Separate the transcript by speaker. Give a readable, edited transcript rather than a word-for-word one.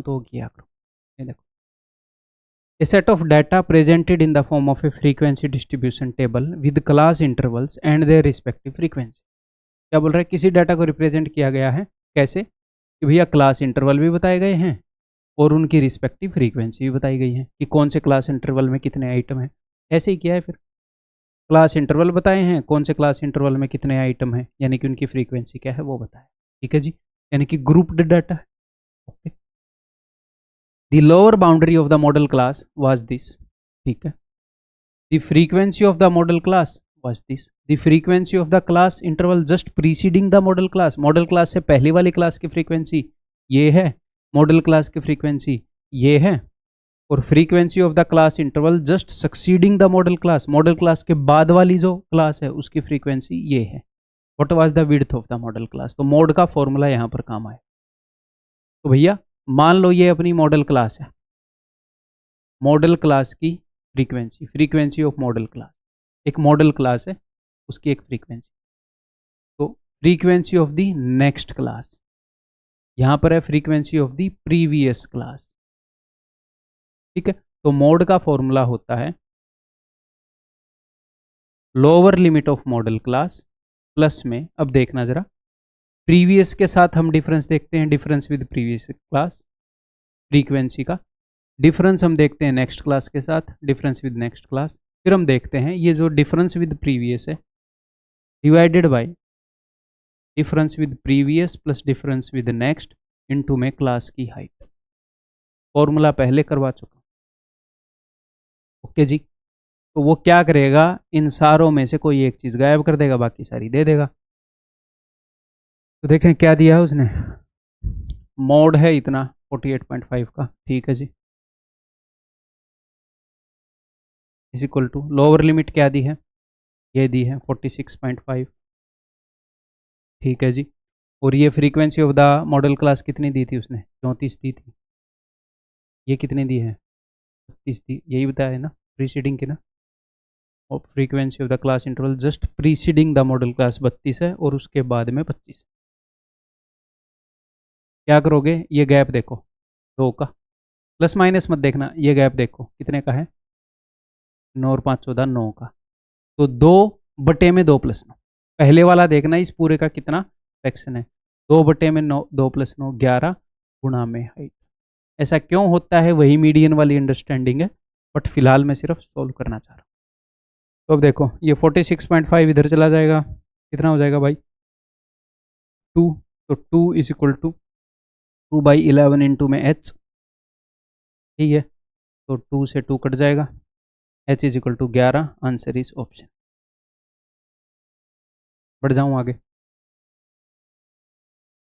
Speaker 1: तो किया करो। ये देखो, a set of data presented in the form of a frequency distribution table with class intervals and their respective frequency। क्या बोल रहा है, किसी डाटा को रिप्रेजेंट किया गया है कैसे कि भैया क्लास इंटरवल भी बताए गए हैं और उनकी रिस्पेक्टिव फ्रीक्वेंसी भी बताई गई है कि कौन से क्लास इंटरवल में कितने आइटम हैं। ऐसे ही किया है, फिर क्लास इंटरवल बताए हैं, कौन से क्लास इंटरवल में कितने आइटम हैं, यानी कि उनकी फ्रीक्वेंसी क्या है वो बताया। ठीक है जी, यानी कि ग्रुप्ड डाटा है। Okay, the lower boundary of the model class was this. ठीक है, the frequency of the model class was this. The frequency of the class interval just preceding the model class, model class से पहले वाली class की frequency ये है, model class की frequency ये है, और frequency of the class interval just succeeding the model class, model class के बाद वाली जो क्लास है उसकी फ्रीक्वेंसी ये है। What was the width of the model class, तो मोड का फॉर्मूला यहां पर काम आए। तो भैया मान लो ये अपनी मॉडल क्लास है, मॉडल क्लास की frequency, frequency of model class, एक मॉडल क्लास है उसकी एक फ्रीक्वेंसी, तो frequency of the next class, यहां पर है frequency of the previous class. ठीक है, तो मोड का फॉर्मूला होता है lower limit of model class plus में, अब देखना जरा, प्रीवियस के साथ हम डिफरेंस देखते हैं, difference with previous class frequency का, डिफरेंस हम देखते हैं नेक्स्ट क्लास के साथ, डिफरेंस विद नेक्स्ट क्लास, फिर हम देखते हैं ये जो डिफरेंस विद प्रीवियस है divided by difference with previous plus difference with next into में क्लास की हाइट। फॉर्मूला पहले करवा चुका। ओके जी, तो वो क्या करेगा, इन सारों में से कोई एक चीज गायब कर देगा, बाकी सारी दे देगा। तो देखें क्या दिया है उसने, मोड है इतना 48.5 का। ठीक है जी, is equal to lower limit क्या दी है, ये दी है 46.5। ठीक है जी, और ये frequency of the model class कितनी दी थी उसने, 34 दी थी। ये कितनी दी है, 32 दी, यही बताया है ना प्रीसीडिंग की ना। और frequency of the class interval just preceding the model class 32 है और उसके बाद में 25। क्या करोगे, ये गैप देखो 2 का, प्लस माइनस मत देखना, ये गैप देखो कितने का है, 9 और 5 14 9 का, तो 2/2 + 9। पहले वाला देखना इस पूरे का कितना फ्रैक्शन है, 2/9 2 + 9 11 गुणा में हाइट। ऐसा क्यों होता है, वही मीडियन वाली अंडरस्टैंडिंग है, बट फिलहाल मैं सिर्फ सोल्व करना चाह रहा हूँ। तो अब देखो ये 46.5 इधर चला जाएगा, कितना हो जाएगा भाई 2, तो 2 इज इक्वल टू 2/11 इंटू में h। ठीक है, तो 2 से 2 कट जाएगा, h is equal to 11, answer is option. बढ़ जाऊँ आगे,